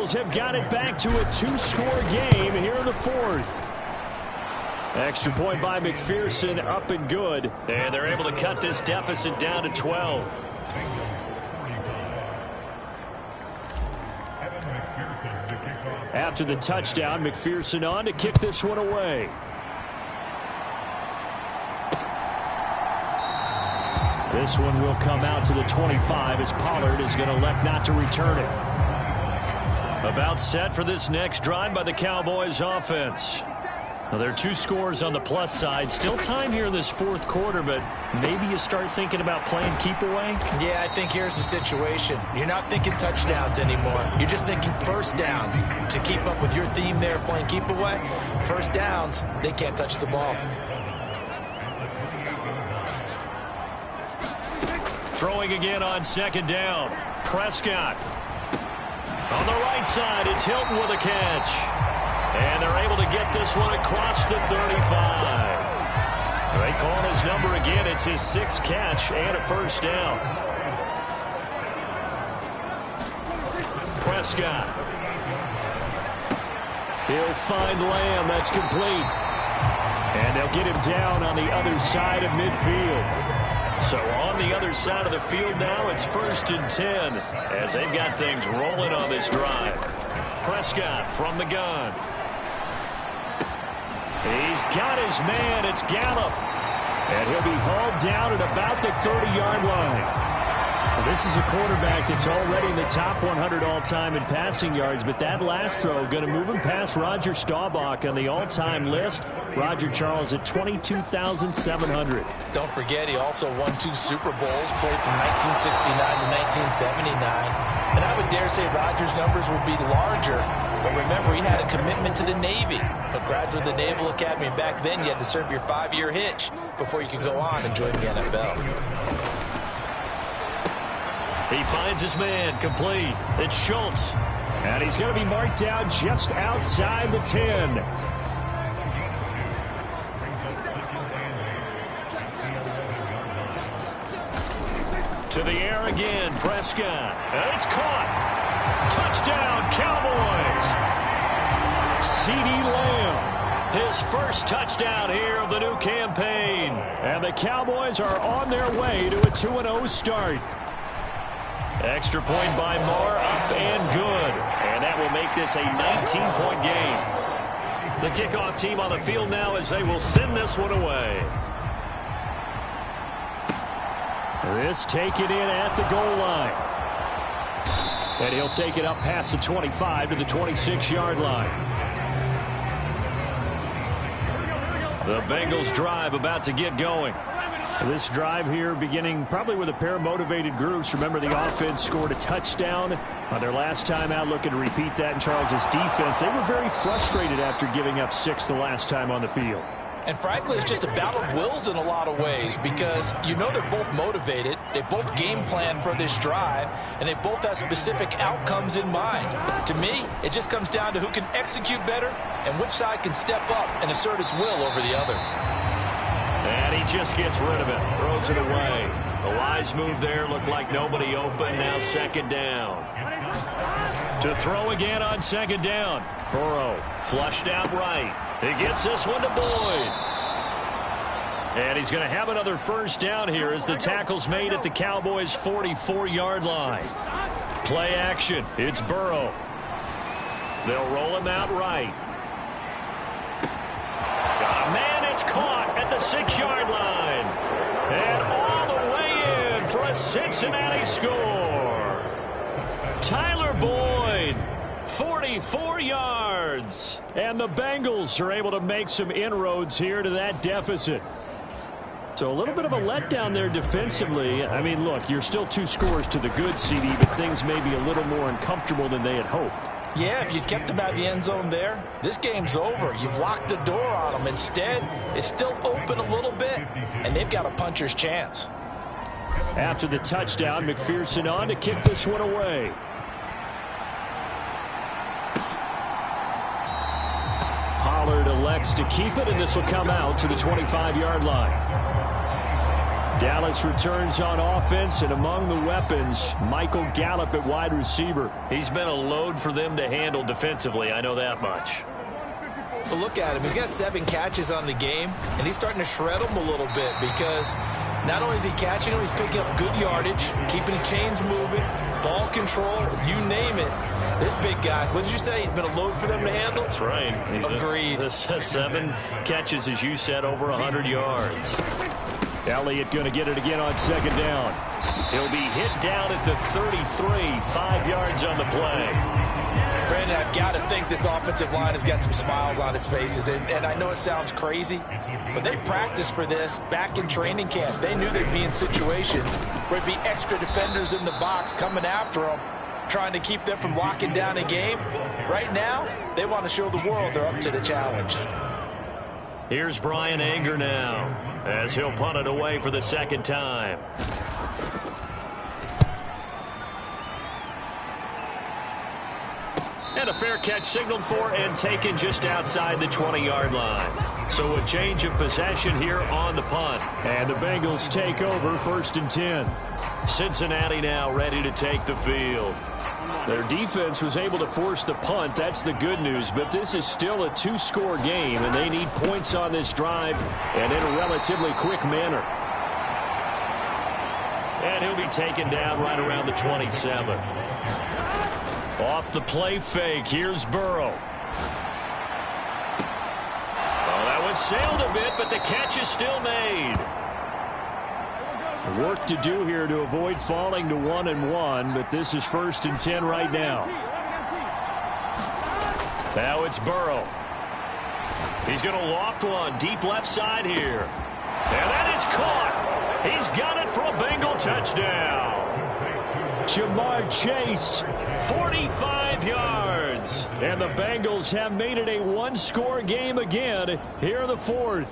Bengals have got it back to a two-score game here in the fourth. Extra point by McPherson, up and good. And they're able to cut this deficit down to 12. After the touchdown, McPherson on to kick this one away. This one will come out to the 25 as Pollard is going to elect not to return it. About set for this next drive by the Cowboys offense. Now, there are two scores on the plus side. Still time here in this fourth quarter, but maybe you start thinking about playing keep away? Yeah, I think here's the situation. You're not thinking touchdowns anymore. You're just thinking first downs. To keep up with your theme there, playing keep away, first downs, they can't touch the ball. Throwing again on second down. Prescott. On the right side, it's Hilton with a catch. And they're able to get this one across the 35. They call his number again. It's his sixth catch and a first down. Prescott. He'll find Lamb. That's complete. And they'll get him down on the other side of midfield. So on the other side of the field now, it's 1st and 10 as they've got things rolling on this drive. Prescott from the gun. He's got his man. It's Gallup. And he'll be hauled down at about the 30-yard line. Well, this is a quarterback that's already in the top 100 all-time in passing yards, but that last throw going to move him past Roger Staubach on the all-time list. Roger Charles at 22,700. Don't forget, he also won 2 Super Bowls, played from 1969 to 1979. And I would dare say Roger's numbers would be larger. But remember, he had a commitment to the Navy, a graduate of the Naval Academy. Back then, you had to serve your 5-year hitch before you could go on and join the NFL. He finds his man, complete. It's Schultz. And he's going to be marked down just outside the 10. To the air again, Prescott. And it's caught. Touchdown, Cowboys. CeeDee Lamb, his first touchdown here of the new campaign. And the Cowboys are on their way to a 2-0 start. Extra point by Moore, up and good. And that will make this a 19-point game. The kickoff team on the field now as they will send this one away. This taken in at the goal line. And he'll take it up past the 25 to the 26-yard line. The Bengals drive about to get going. This drive here beginning probably with a pair of motivated groups. Remember, the offense scored a touchdown on their last time out, looking to repeat that in Charles's defense. They were very frustrated after giving up 6 the last time on the field. And frankly, it's just a battle of wills in a lot of ways because you know they're both motivated. They both game plan for this drive, and they both have specific outcomes in mind. To me, it just comes down to who can execute better and which side can step up and assert its will over the other. And he just gets rid of it, throws it away. A wise move there, looked like nobody open, now second down. To throw again on second down. Burrow flushed out right. He gets this one to Boyd. And he's going to have another first down here as the tackle's made at the Cowboys' 44-yard line. Play action. It's Burrow. They'll roll him out right. Got a man. It's caught at the 6-yard line. And all the way in for a Cincinnati score. Tyler Boyd. 44 yards. And the Bengals are able to make some inroads here to that deficit. So a little bit of a letdown there defensively. I mean, look, you're still 2 scores to the good, CD, but things may be a little more uncomfortable than they had hoped. Yeah, if you kept them out of the end zone there, this game's over. You've locked the door on them. Instead, it's still open a little bit, and they've got a puncher's chance. After the touchdown, McPherson on to kick this one away. Pollard elects to keep it, and this will come out to the 25-yard line. Dallas returns on offense, and among the weapons, Michael Gallup at wide receiver. He's been a load for them to handle defensively, I know that much. Well, look at him. He's got 7 catches on the game, and he's starting to shred them a little bit because not only is he catching them, he's picking up good yardage, keeping the chains moving, ball control, you name it. This big guy, what did you say? He's been a load for them to handle? That's right. Agreed. 7 catches, as you said, over 100 yards. Elliott going to get it again on second down. He'll be hit down at the 33, 5 yards on the play. Brandon, I've got to think this offensive line has got some smiles on its faces. And I know it sounds crazy, but they practiced for this back in training camp. They knew they'd be in situations where there'd be extra defenders in the box coming after them, trying to keep them from locking down a game. Right now, they want to show the world they're up to the challenge. Here's Brian Anger now, as he'll punt it away for the second time. And a fair catch signaled for and taken just outside the 20-yard line. So a change of possession here on the punt. And the Bengals take over 1st and 10. Cincinnati now ready to take the field. Their defense was able to force the punt. That's the good news. But this is still a 2-score game, and they need points on this drive and in a relatively quick manner. And he'll be taken down right around the 27. Off the play fake, here's Burrow. Well, that one sailed a bit, but the catch is still made. Work to do here to avoid falling to 1-1, but this is 1st and 10 right now. Now it's Burrow. He's going to loft one deep left side here. And that is caught. He's got it for a Bengal touchdown. Jamar Chase, 45 yards. And the Bengals have made it a 1-score game again here in the 4th.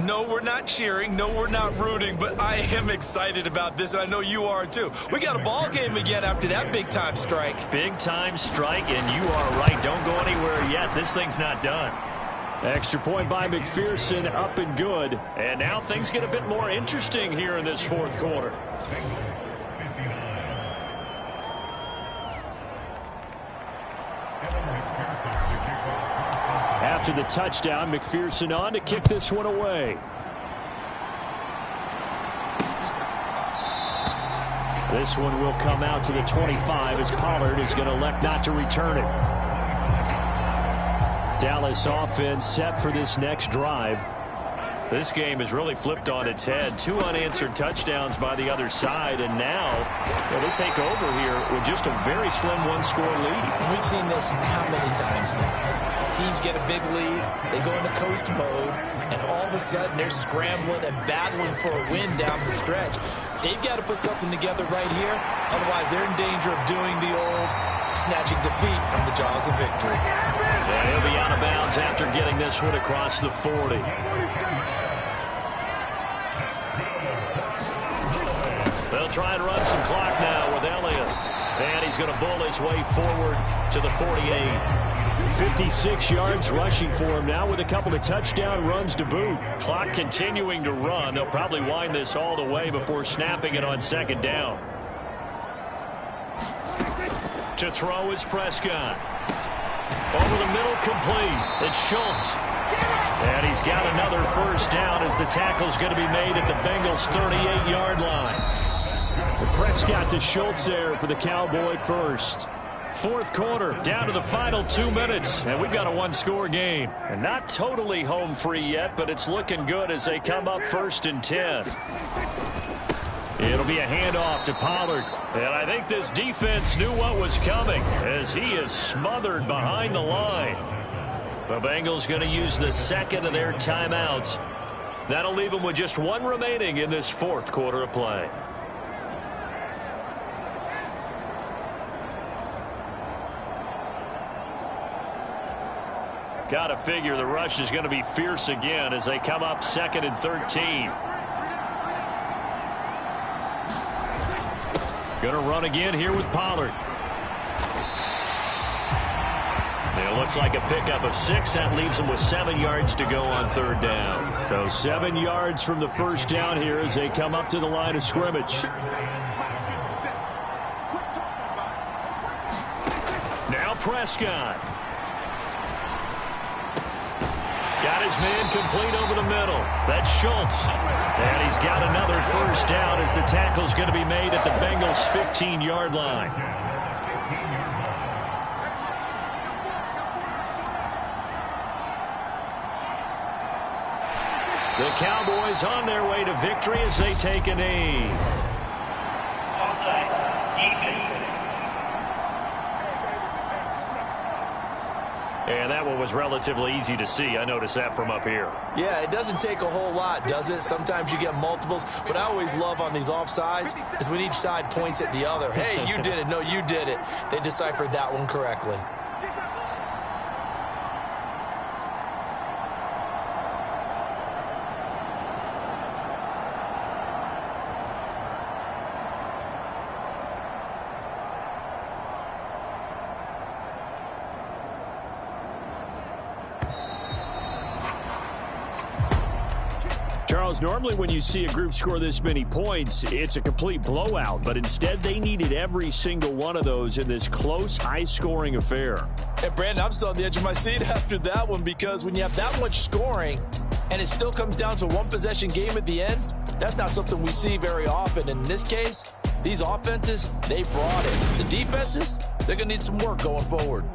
No, we're not cheering. No, we're not rooting, but I am excited about this, and I know you are too. We got a ball game again after that big-time strike. Big-time strike, and you are right. Don't go anywhere yet. This thing's not done. Extra point by McPherson, up and good. And now things get a bit more interesting here in this 4th quarter. After the touchdown, McPherson on to kick this one away. This one will come out to the 25 as Pollard is going to elect not to return it. Dallas offense set for this next drive. This game has really flipped on its head. 2 unanswered touchdowns by the other side, and now they take over here with just a very slim 1-score lead. And we've seen this how many times now? Teams get a big lead, they go into coast mode, and all of a sudden they're scrambling and battling for a win down the stretch. They've got to put something together right here, otherwise they're in danger of doing the old snatching defeat from the jaws of victory. And he'll be out of bounds after getting this one across the 40. They'll try and run some clock now with Elliott. And he's going to bull his way forward to the 48. 56 yards rushing for him now with a couple of touchdown runs to boot. Clock continuing to run. They'll probably wind this all the way before snapping it on second down. To throw is Prescott. Over the middle, complete. It's Schultz. And he's got another first down as the tackle's going to be made at the Bengals' 38-yard line. And Prescott to Schultz there for the Cowboy first. 4th quarter, down to the final 2 minutes, and we've got a 1-score game. And not totally home free yet, but it's looking good as they come up 1st and 10. It'll be a handoff to Pollard. And I think this defense knew what was coming as he is smothered behind the line. The Bengals going to use the second of their timeouts. That'll leave them with just 1 remaining in this 4th quarter of play. Got to figure the rush is going to be fierce again as they come up 2nd and 13. Going to run again here with Pollard. It looks like a pickup of 6. That leaves them with 7 yards to go on third down. So 7 yards from the first down here as they come up to the line of scrimmage. Now Prescott. Got his man complete over the middle. That's Schultz. And he's got another first down as the tackle's going to be made at the Bengals' 15-yard line. The Cowboys on their way to victory as they take a knee. And that one was relatively easy to see. I noticed that from up here. Yeah, it doesn't take a whole lot, does it? Sometimes you get multiples. What I always love on these offsides is when each side points at the other. Hey, you did it. No, you did it. They deciphered that one correctly. Charles, normally when you see a group score this many points, it's a complete blowout. But instead, they needed every single one of those in this close, high-scoring affair. And, Brandon, I'm still on the edge of my seat after that one because when you have that much scoring and it still comes down to a one-possession game at the end, that's not something we see very often. In this case, these offenses, they brought it. The defenses, they're going to need some work going forward.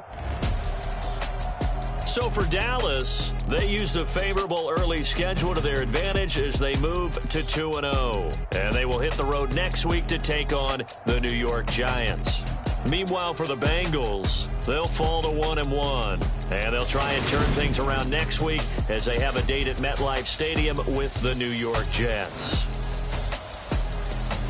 So for Dallas, they used a favorable early schedule to their advantage as they move to 2-0. And they will hit the road next week to take on the New York Giants. Meanwhile, for the Bengals, they'll fall to 1-1. And they'll try and turn things around next week as they have a date at MetLife Stadium with the New York Jets.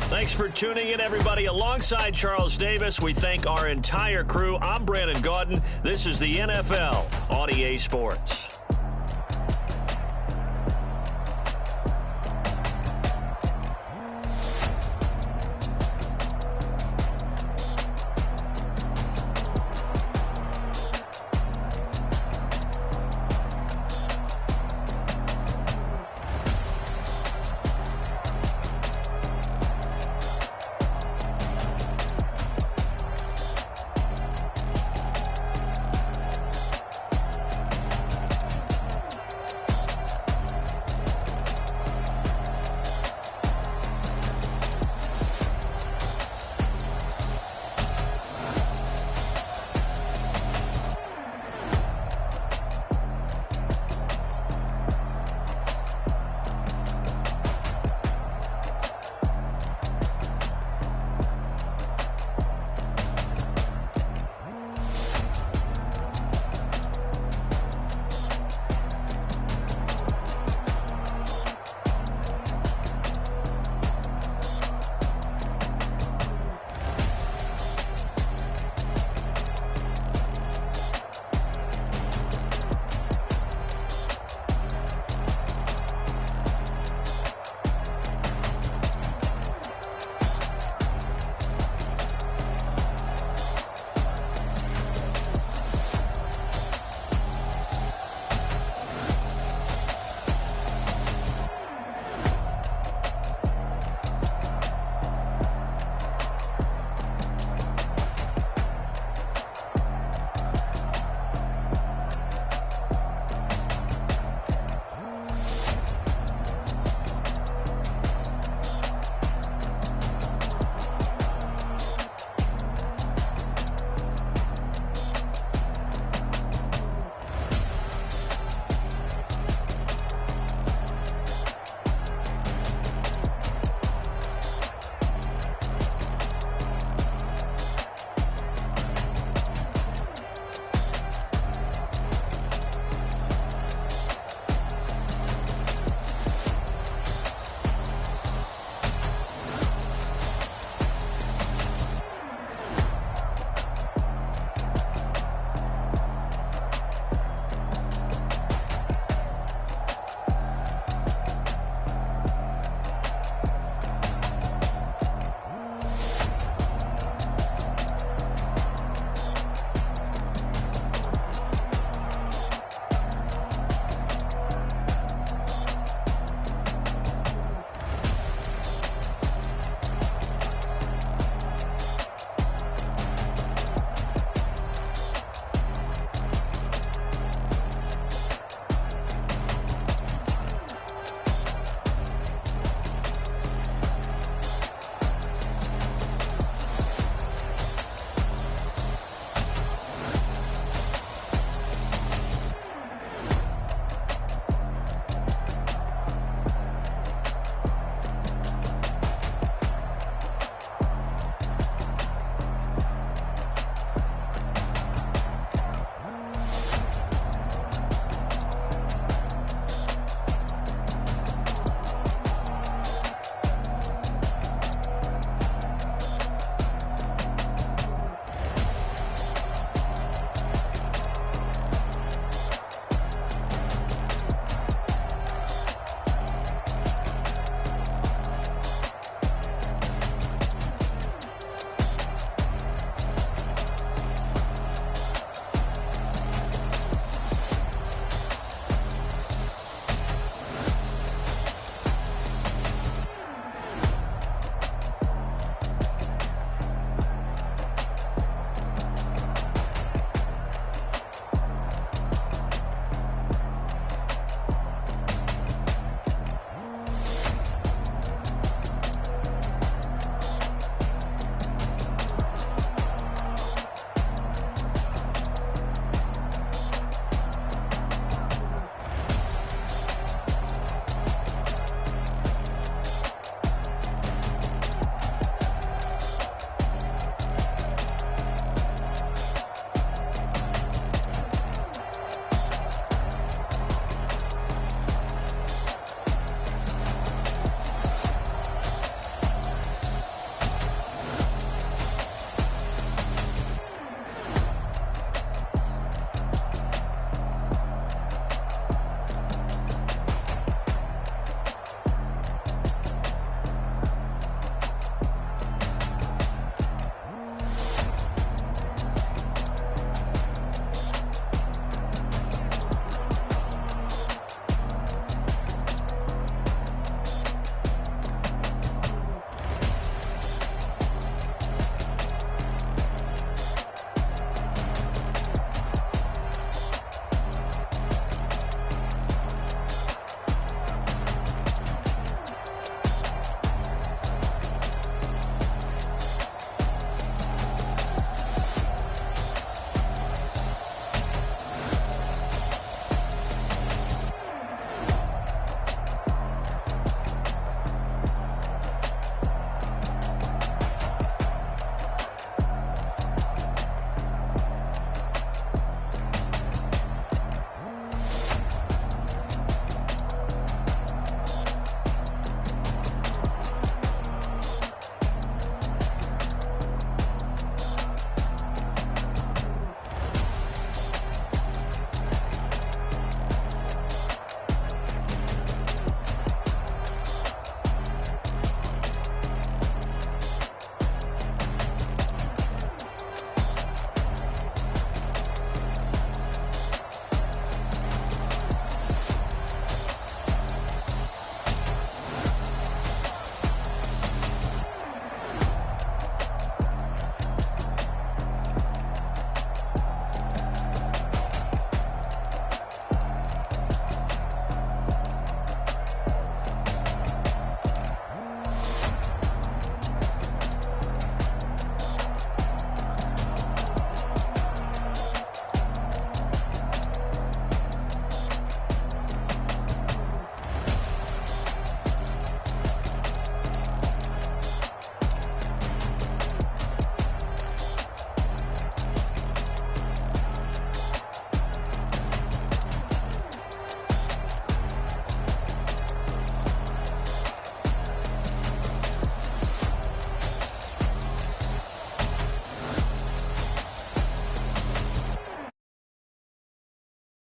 Thanks for tuning in, everybody. Alongside Charles Davis, we thank our entire crew. I'm Brandon Gaudin. This is the NFL on EA Sports.